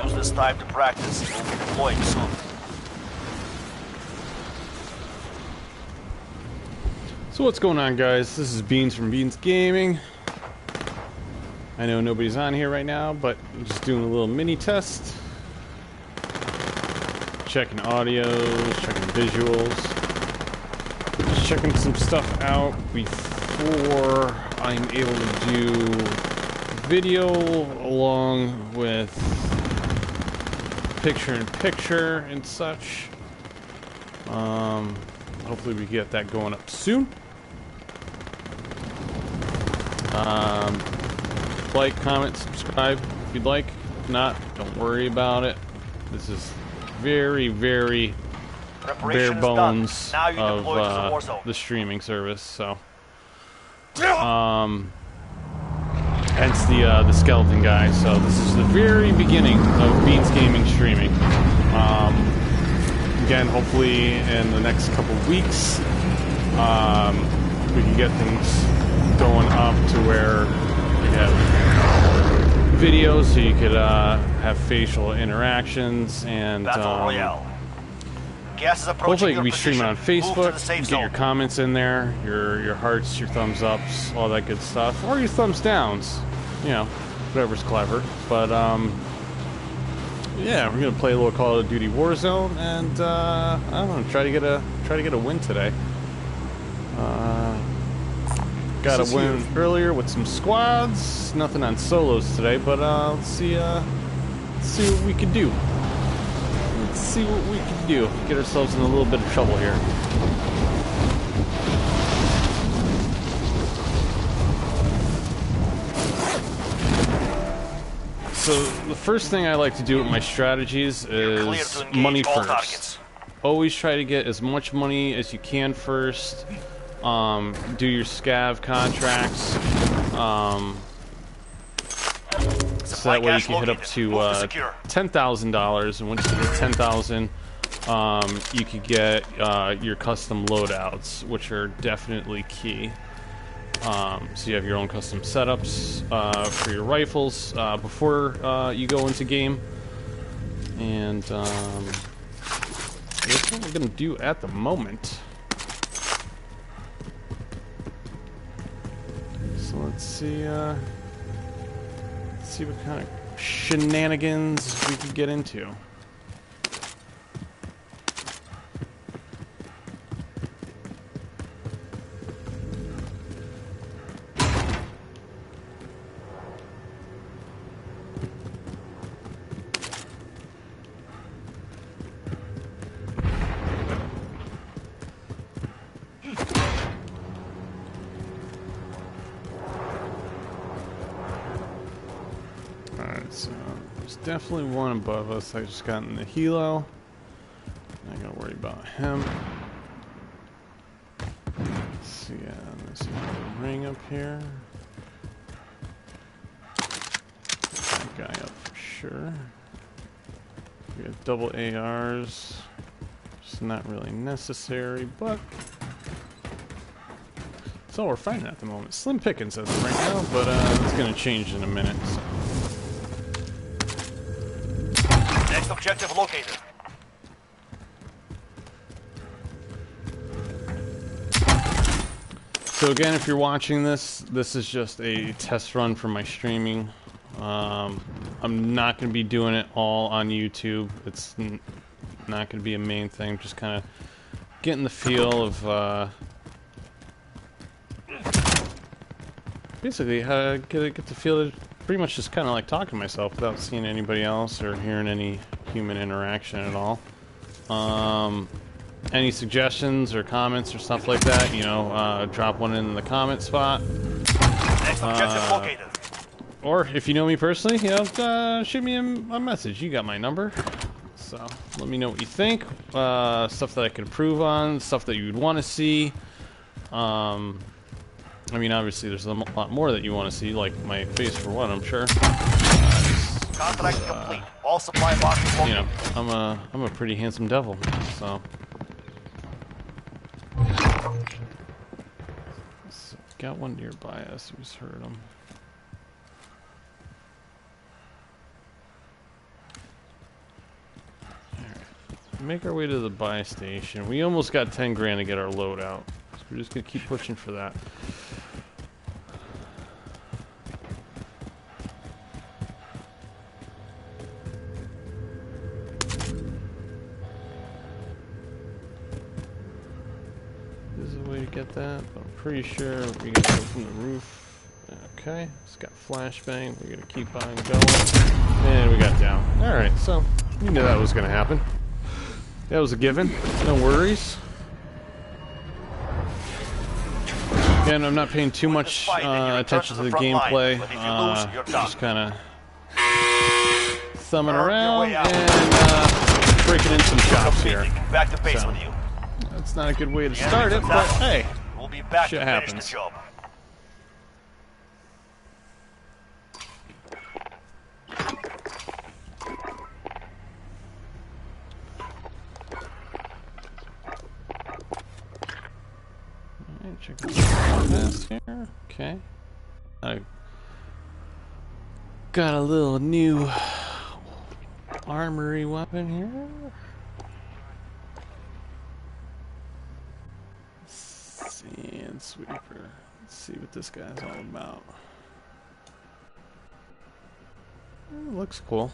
Use this time to practice. We'll be deploying soon. So what's going on, guys? This is Beans from Beans Gaming. I know nobody's on here right now, but I'm just doing a little mini test. Checking audios, checking visuals. Just checking some stuff out before I'm able to do video along with picture-in-picture and such. Hopefully we get that going up soon. Like, comment, subscribe if you'd like. If not, don't worry about it. This is very, very bare bones of the streaming service, so hence the skeleton guy. So this is the very beginning of Beans Gaming streaming. Again, hopefully in the next couple of weeks we can get things going up to where we have videos so you could have facial interactions, and hopefully you can be streaming on Facebook. Get your comments in there, your hearts, your thumbs ups, all that good stuff, or your thumbs downs, you know, whatever's clever. But yeah, we're gonna play a little Call of Duty Warzone, and I don't know, try to get a win today. Got a win earlier with some squads. Nothing on solos today, but let's see what we can do. Let's see what we can do. Get ourselves in a little bit of trouble here. So the first thing I like to do with my strategies is money first. Always try to get as much money as you can first. Do your scav contracts, so that way you can hit up to $10,000, and once you hit 10,000, you can get your custom loadouts, which are definitely key. So you have your own custom setups for your rifles before you go into game, and that's what we're gonna do at the moment. So let's see what kind of shenanigans we can get into. Definitely one above us. I just got in the helo. Not gonna worry about him. Let's see, there's another ring up here. That guy up for sure. We have double ARs. It's not really necessary, but all we're fighting at the moment. Slim pickings as of right now, but it's gonna change in a minute. So. Next objective located. So again, if you're watching this, this is just a test run for my streaming. I'm not going to be doing it all on YouTube. It's not going to be a main thing. Just kind of getting the feel of basically get the feel of pretty much just kind of like talking to myself without seeing anybody else or hearing any human interaction at all. Any suggestions or comments or stuff like that, you know, drop one in the comment spot. Next objective located. Or if you know me personally, you know, shoot me a message. You got my number. So let me know what you think. Stuff that I could improve on, stuff that you would want to see. I mean, obviously there's a lot more that you want to see, like my face for one, I'm sure. Contract complete. All supply boxes located. You know, I'm a pretty handsome devil, so. So got one nearby us who's heard him. Alright. Make our way to the buy station. We almost got 10 grand to get our load out. So we're just gonna keep pushing for that. Get that, but I'm pretty sure we gotta go from the roof. Okay, it's got flashbang. We're gonna keep on going, and we got down. All right, so you knew that was gonna happen. That was a given. No worries. Again, I'm not paying too much attention to the gameplay. Just kind of thumbing around and breaking in some shots here. Back to base with you. That's not a good way to start it, but hey, we'll be back shit to happens. finish the job. Alright, check this here. Okay. I got a little new armory weapon here. Sand sweeper. Let's see what this guy's all about. Looks cool.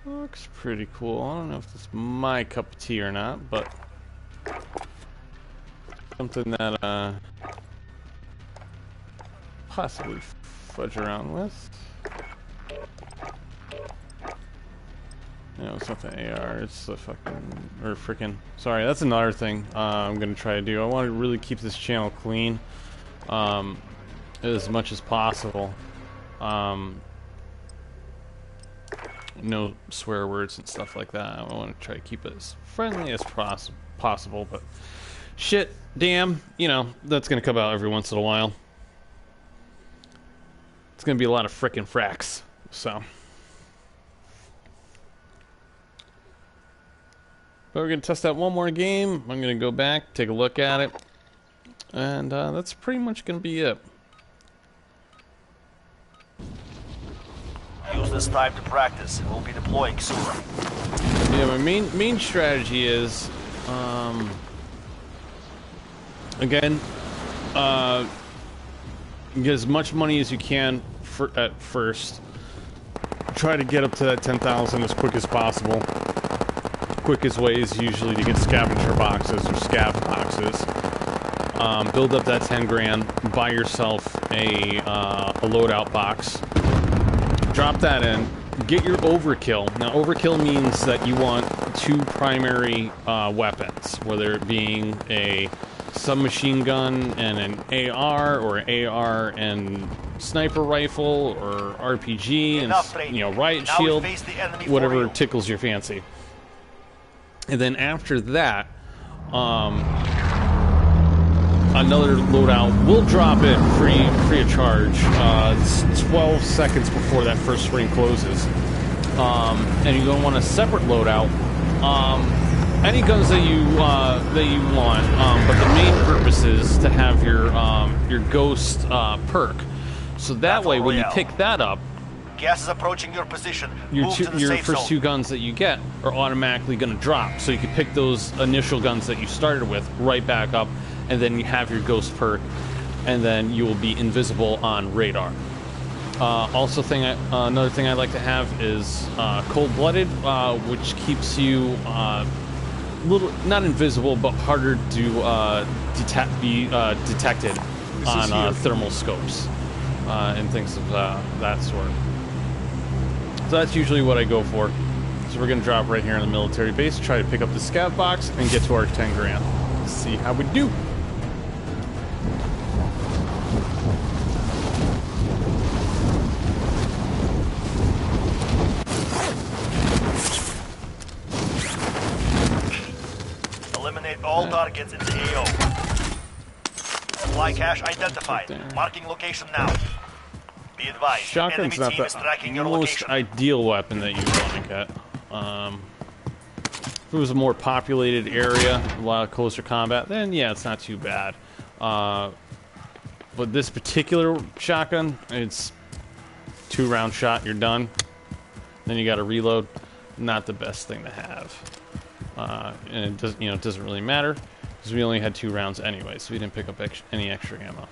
Looks pretty cool. I don't know if it's my cup of tea or not, but something that possibly fudge around with. No, it's not the AR, it's the fucking, or frickin', sorry, that's another thing I'm gonna try to do. I want to really keep this channel clean, as much as possible. No swear words and stuff like that. I want to try to keep it as friendly as possible, but shit, damn, you know, that's gonna come out every once in a while. It's gonna be a lot of frickin' fracks, so. But we're going to test out one more game. I'm going to go back, take a look at it. And that's pretty much going to be it. Use this time to practice. We'll be deploying soon. Yeah, my main strategy is, again, get as much money as you can at first. Try to get up to that 10,000 as quick as possible. Quickest way is usually to get scavenger boxes or scav boxes. Build up that 10 grand, buy yourself a loadout box, drop that in, get your overkill. Now overkill means that you want two primary weapons, whether it being a submachine gun and an AR, or AR and sniper rifle, or RPG and, you know, riot shield, whatever tickles your fancy. And then after that, another loadout will drop in free of charge. It's 12 seconds before that first ring closes. And you're going to want a separate loadout any guns that you want, but the main purpose is to have your ghost perk. So that way, when you pick that up, gas is approaching your position. Your first two guns that you get are automatically going to drop. So you can pick those initial guns that you started with right back up, and then you have your ghost perk, and then you will be invisible on radar. Also, another thing I like to have is cold-blooded, which keeps you not invisible, but harder to be detected on thermal scopes and things of that sort. So that's usually what I go for. So we're going to drop right here in the military base, try to pick up the scav box, and get to our 10 grand. Let's see how we do. All targets in the AO. Supply cache identified. Marking location now. Be advised. Shotgun's not the most ideal weapon that you want to get. If it was a more populated area, a lot of closer combat, then yeah, it's not too bad. But this particular shotgun, it's 2-round shot, you're done. Then you got to reload. Not the best thing to have. And it does, it doesn't really matter because we only had 2 rounds anyway, so we didn't pick up any extra ammo.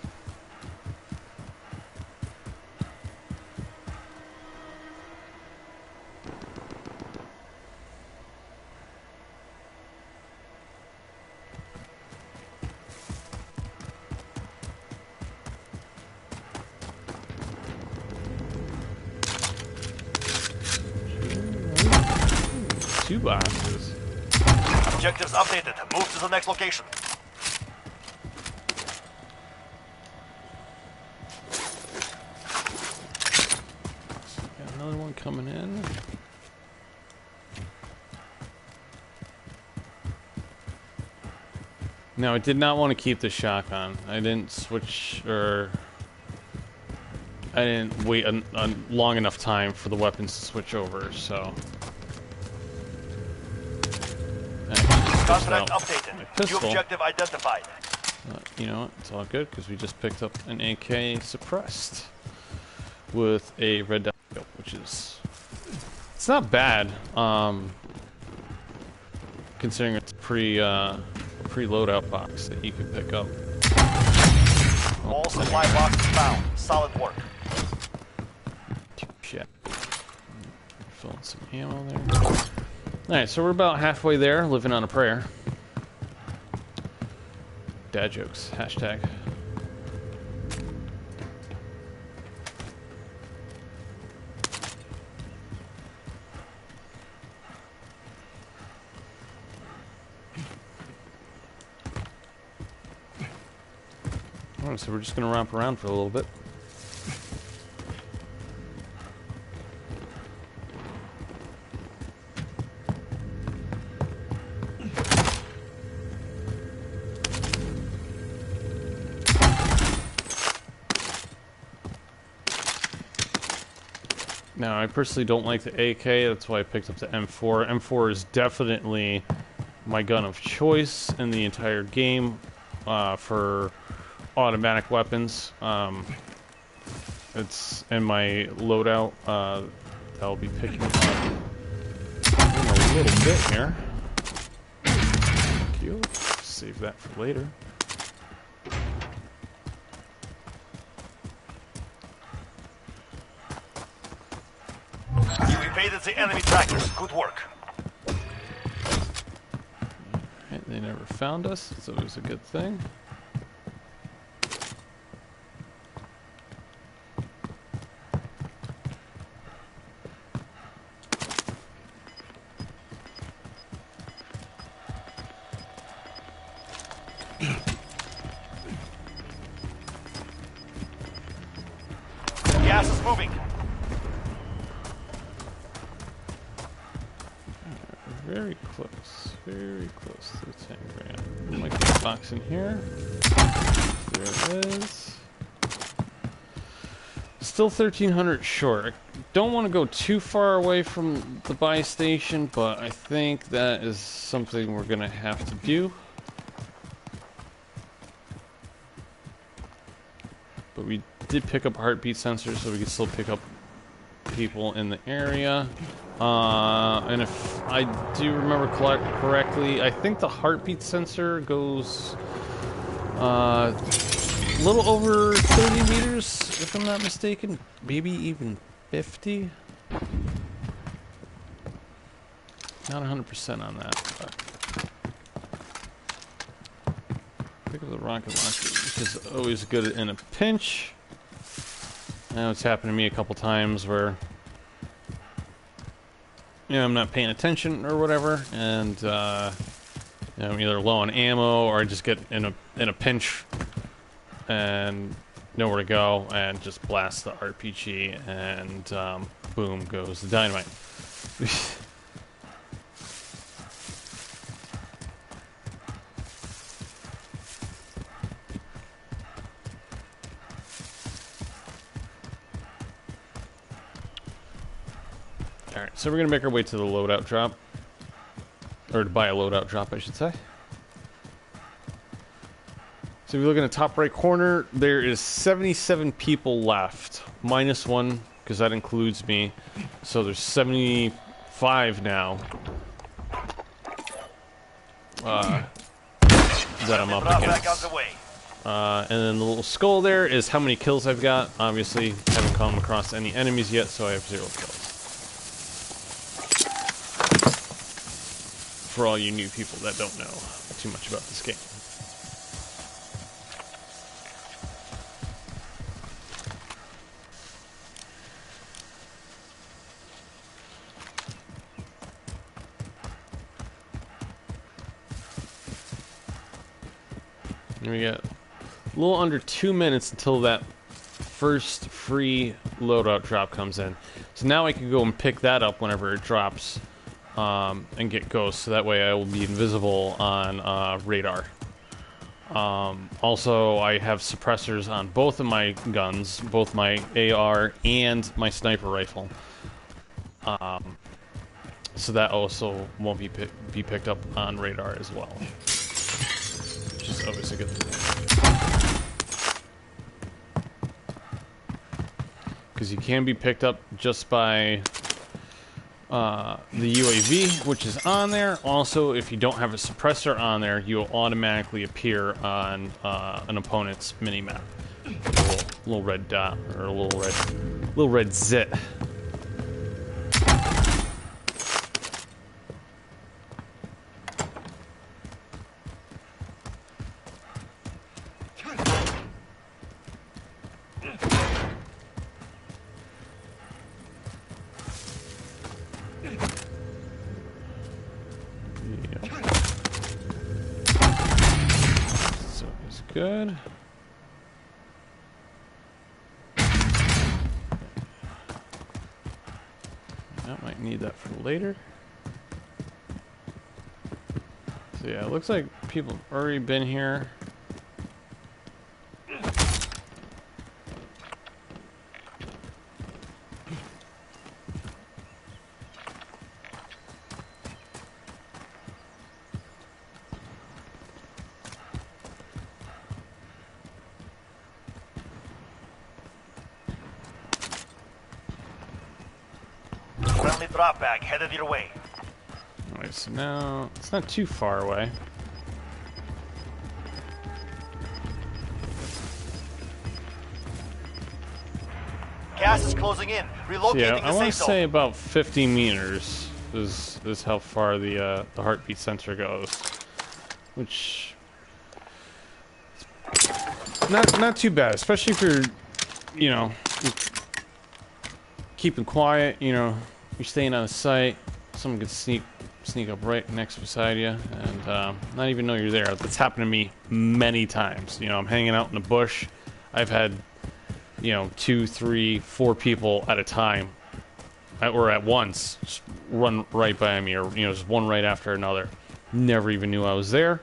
Two boxes. Objectives updated. Move to the next location. Got another one coming in. Now, I did not want to keep the shotgun. I didn't switch, or I didn't wait a long enough time for the weapons to switch over, so. Contract updated. New objective identified. You know what? It's all good because we just picked up an AK suppressed with a red dot, which is it's not bad. Considering it's a pre-loadout box that you can pick up. All supply boxes found. Solid work. Shit. Filling some ammo there. Alright, so we're about halfway there, living on a prayer. Dad jokes, hashtag. Alright, so we're just gonna romp around for a little bit. Now, I personally don't like the AK, that's why I picked up the M4. M4 is definitely my gun of choice in the entire game for automatic weapons. It's in my loadout that I'll be picking up in a little bit here. Thank you. Save that for later. You evaded the enemy trackers. Good work. Right, they never found us, so it was a good thing. Gas is moving. Very close to the 10 grand. There might be a box in here. There it is. Still 1,300 short. don't want to go too far away from the buy station, but I think that is something we're gonna have to do. But we did pick up a heartbeat sensor, so we can still pick up people in the area. And if I do remember correctly, I think the heartbeat sensor goes a little over 30 meters, if I'm not mistaken. Maybe even 50? Not 100% on that, but pick up the rocket launcher, which is always good in a pinch. I know it's happened to me a couple times where, you know, I'm not paying attention or whatever, and you know, I'm either low on ammo or I just get in a pinch and nowhere to go, and just blast the RPG, and boom goes the dynamite. Alright, so we're gonna make our way to the loadout drop. Or to buy a loadout drop, I should say. So if you look in the top right corner, there is 77 people left. Minus one, because that includes me. So there's 75 now. That I'm up against. And then the little skull there is how many kills I've got. Obviously, haven't come across any enemies yet, so I have 0 kills. For all you new people that don't know too much about this game. And we got a little under 2 minutes until that first free loadout drop comes in. So now I can go and pick that up whenever it drops. And get ghosts, so that way I will be invisible on radar. Also, I have suppressors on both of my guns, both my AR and my sniper rifle. So that also won't be picked up on radar as well, which is always a good thing. Because you can be picked up just by the UAV, which is on there. Also, if you don't have a suppressor on there, you will automatically appear on an opponent's mini-map. A little red dot, or a little red zit. Good. I might need that for later. So yeah, it looks like people have already been here. Drop bag headed your way. Alright, so now it's not too far away. Gas is closing in. Relocating so yeah, the I want to safe say zone. about 50 meters is how far the heartbeat sensor goes, which not too bad, especially if you're, you know, keeping quiet. You know, you're staying out of sight. Someone could sneak up right next beside you and not even know you're there. That's happened to me many times. You know, I'm hanging out in the bush. I've had, you know, 2, 3, 4 people at a time, or at once, just run right by me, or, you know, just one right after another. Never even knew I was there.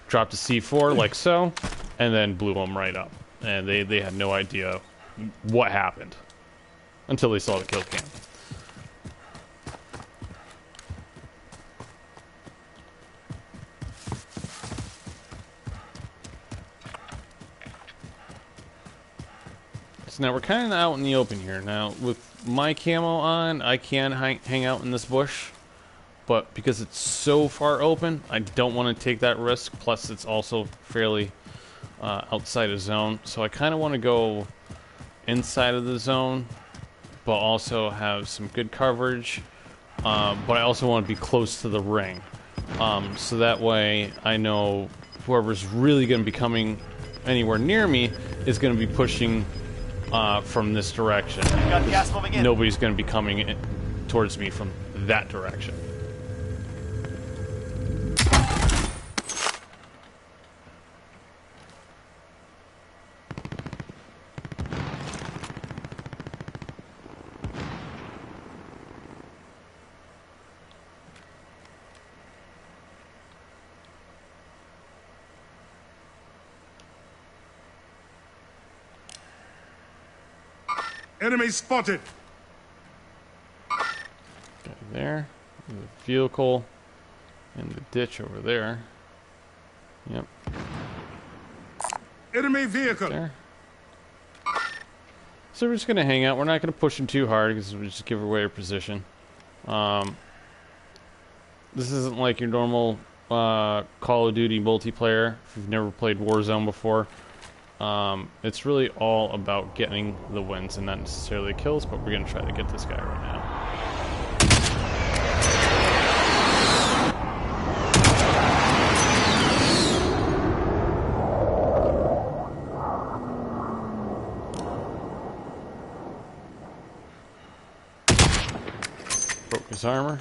Dropped a C4 like so, and then blew them right up. And they had no idea what happened. until they saw the kill cam. So now we're kind of out in the open here. Now, with my camo on, I can hang out in this bush. But because it's so far open, I don't want to take that risk. Plus, it's also fairly outside of zone. So I kind of want to go inside of the zone, but also have some good coverage. But I also want to be close to the ring. So that way I know whoever's really going to be coming anywhere near me is going to be pushing from this direction. Got gas moving in. Nobody's going to be coming towards me from that direction. Enemy spotted. Okay, there. The vehicle in the ditch over there. Yep. Enemy vehicle. There. So we're just gonna hang out. We're not gonna push them too hard because we just give away our position. This isn't like your normal Call of Duty multiplayer. If you've never played Warzone before, it's really all about getting the wins and not necessarily kills. But we're gonna try to get this guy right now. Broke his armor.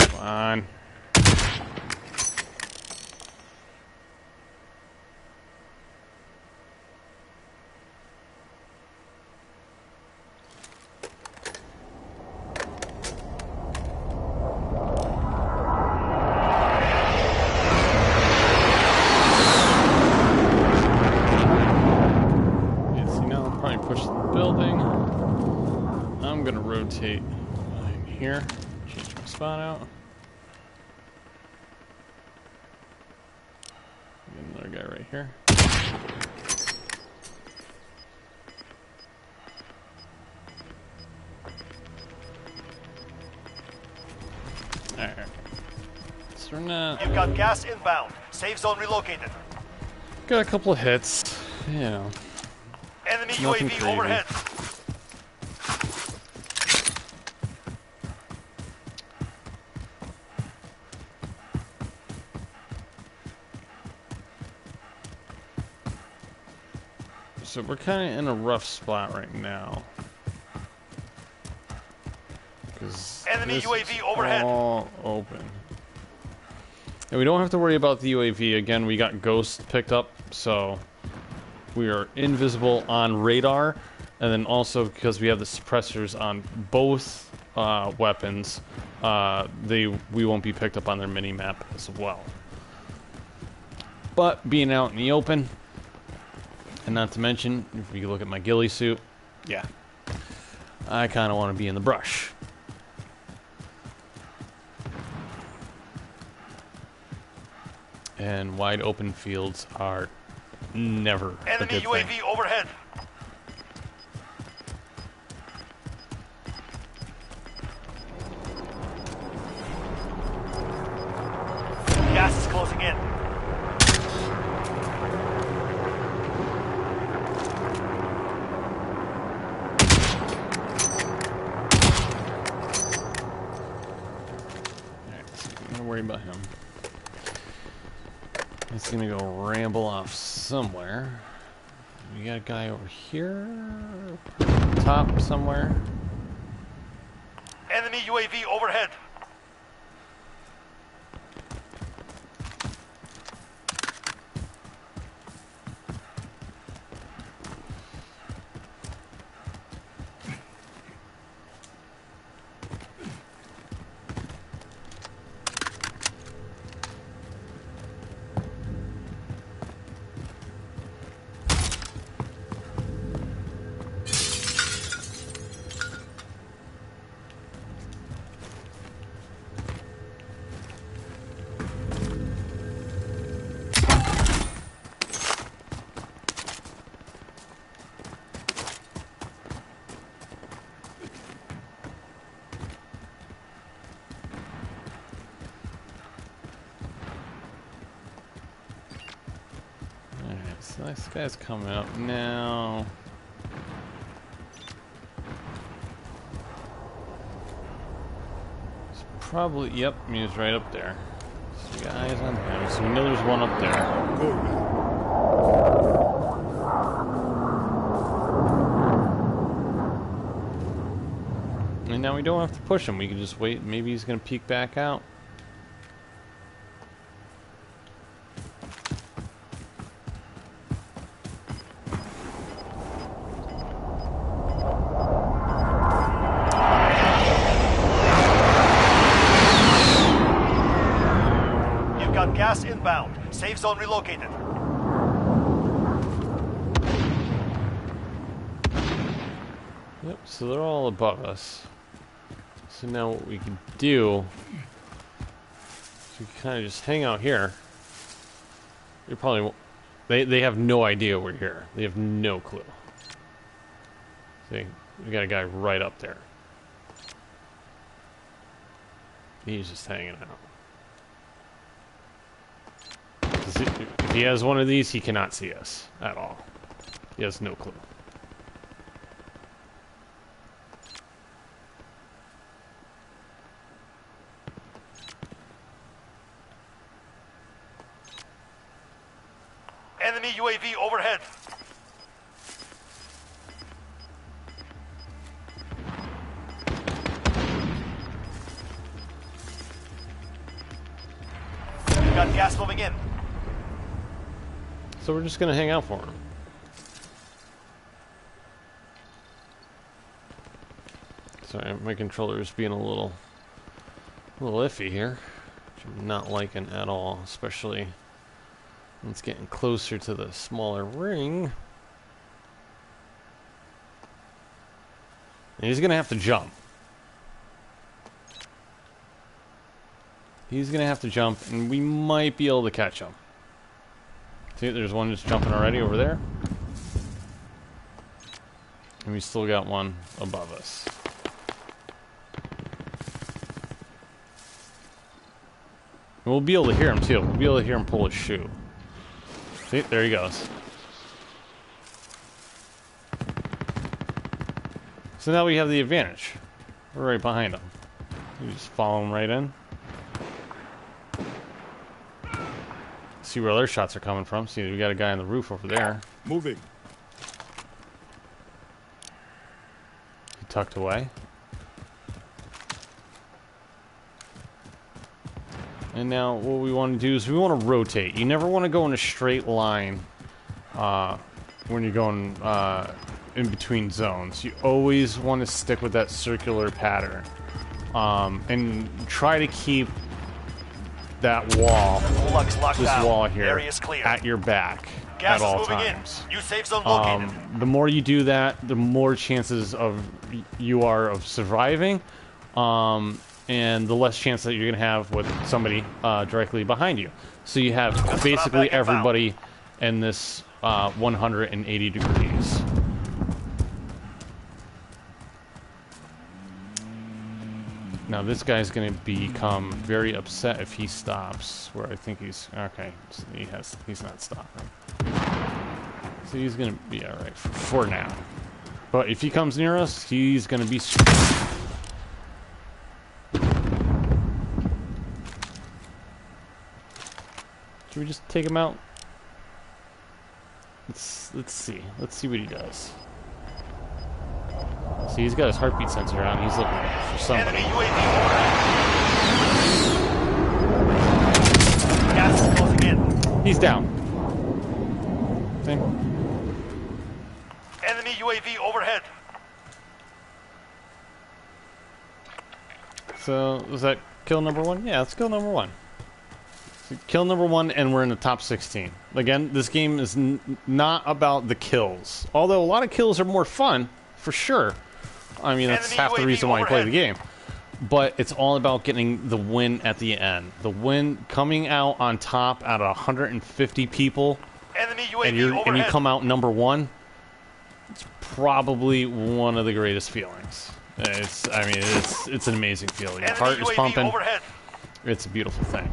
Come on. Rotate in here, change my spot out. Get another guy right here. Alright. So we're not. You've got gas inbound. Safe zone relocated. Got a couple of hits, you know. Enemy Nothing UAV crazy. overhead. So we're kind of in a rough spot right now. Because Enemy this UAV is overhead. all open. And we don't have to worry about the UAV. Again, we got Ghost picked up, so we are invisible on radar. And then also because we have the suppressors on both weapons, we won't be picked up on their mini-map as well. But being out in the open, and not to mention, if you look at my ghillie suit, yeah, I kind of want to be in the brush. And wide open fields are never a Enemy good UAV thing. overhead. Gas is closing in. Don't worry about him. He's gonna go ramble off somewhere. We got a guy over here, top somewhere. Enemy UAV overhead. So this guy's coming up now. It's probably, yep, he's right up there. So we got eyes on him. So we know there's one up there. Good. And now we don't have to push him. We can just wait. Maybe he's going to peek back out. You've got gas inbound. Safe zone relocated. Yep, so they're all above us. So now what we can do is we can kind of just hang out here. You probably won't, they have no idea we're here. They have no clue. See, we got a guy right up there. He's just hanging out. If he has one of these, he cannot see us at all. He has no clue. Enemy UAV overhead. We've got gas moving in. So we're just gonna hang out for him. Sorry, my controller is being a little iffy here, which I'm not liking at all, especially when it's getting closer to the smaller ring. And he's gonna have to jump. He's gonna have to jump, and we might be able to catch him. See, there's one just jumping already over there. And we still got one above us. And we'll be able to hear him too. We'll be able to hear him pull his shoe. See, there he goes. So now we have the advantage. We're right behind him. We just follow him right in. See where their shots are coming from. See, we got a guy on the roof over there. Moving. He tucked away. And now what we want to do is we want to rotate. You never want to go in a straight line when you're going in between zones. You always want to stick with that circular pattern. And try to keep that wall, this wall here, at your back at all times. New safe zone located. The more you do that, the more chances of you are of surviving, and the less chance that you're going to have with somebody directly behind you. So you have basically everybody in this 180 degrees. Now this guy's going to become very upset if he stops. Where I think he's okay. So he's not stopping. So he's going to be all right for now. But if he comes near us, he's going to be. Should we just take him out? Let's see. Let's see what he does. See, he's got his heartbeat sensor on. He's looking for somebody. Gas is closing in. He's down. See? Enemy UAV overhead. So, was that kill number one? Yeah, that's kill number one. So kill number one, and we're in the top 16. Again, this game is not about the kills. Although a lot of kills are more fun, for sure. I mean, that's half the reason why you play the game. But it's all about getting the win at the end. The win, coming out on top out of 150 people, and you come out number one. It's probably one of the greatest feelings. It's an amazing feeling. Your heart is pumping. It's a beautiful thing.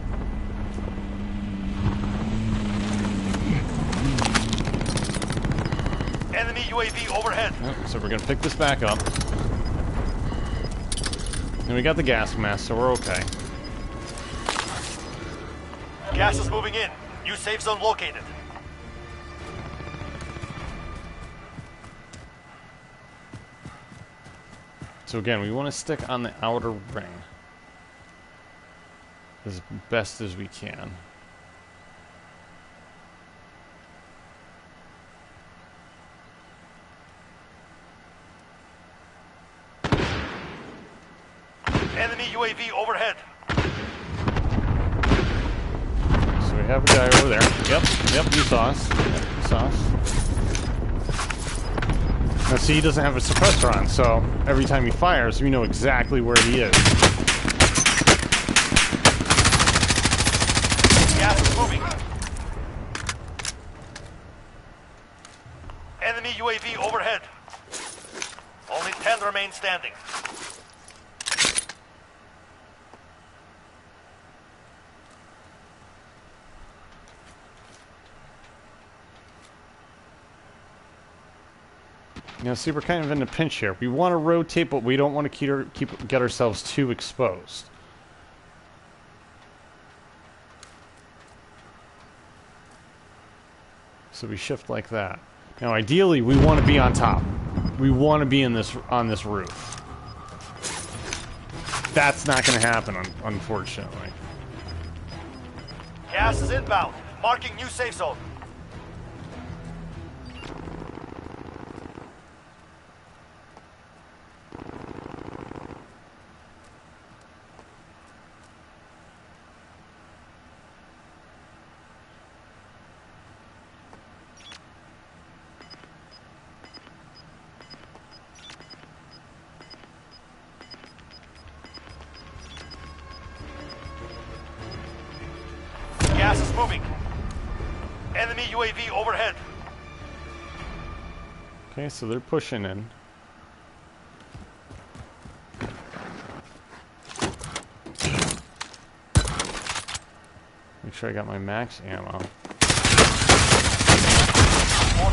UAV overhead. So we're gonna pick this back up. And we got the gas mask, so we're okay. Gas is moving in. New safe zone located. So again, we want to stick on the outer ring as best as we can. Enemy UAV overhead. So we have a guy over there. Yep, you saw us. Yep, you saw us. Now see, he doesn't have a suppressor on, so every time he fires, we know exactly where he is. Gas is moving. Enemy UAV overhead. Only 10 remain standing. Now, see, we're kind of in a pinch here. We want to rotate, but we don't want to get ourselves too exposed. So we shift like that. Now, ideally, we want to be on top. We want to be on this roof. That's not going to happen, unfortunately. Gas is inbound. Marking new safe zone. Gas is moving. Enemy UAV overhead. Okay, so they're pushing in. Make sure I got my max ammo. More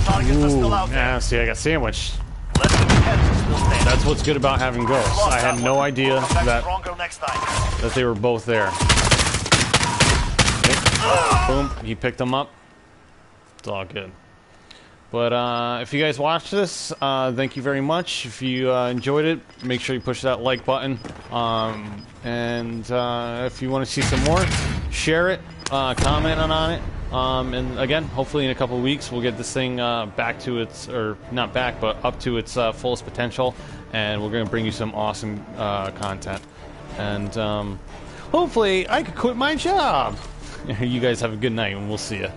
targets are still out there. Ah, see, I got sandwiched. Less than 10 are still standing. That's what's good about having ghosts. Lost I had that no one. idea Come back that stronger next time. they were both there. Boom, he picked them up. It's all good. But if you guys watched this, thank you very much. If you enjoyed it, make sure you push that like button. And if you want to see some more, share it, comment on it. And again, hopefully in a couple of weeks, we'll get this thing back to its, or not back, but up to its fullest potential. And we're going to bring you some awesome content. And hopefully I could quit my job. You guys have a good night, and we'll see you.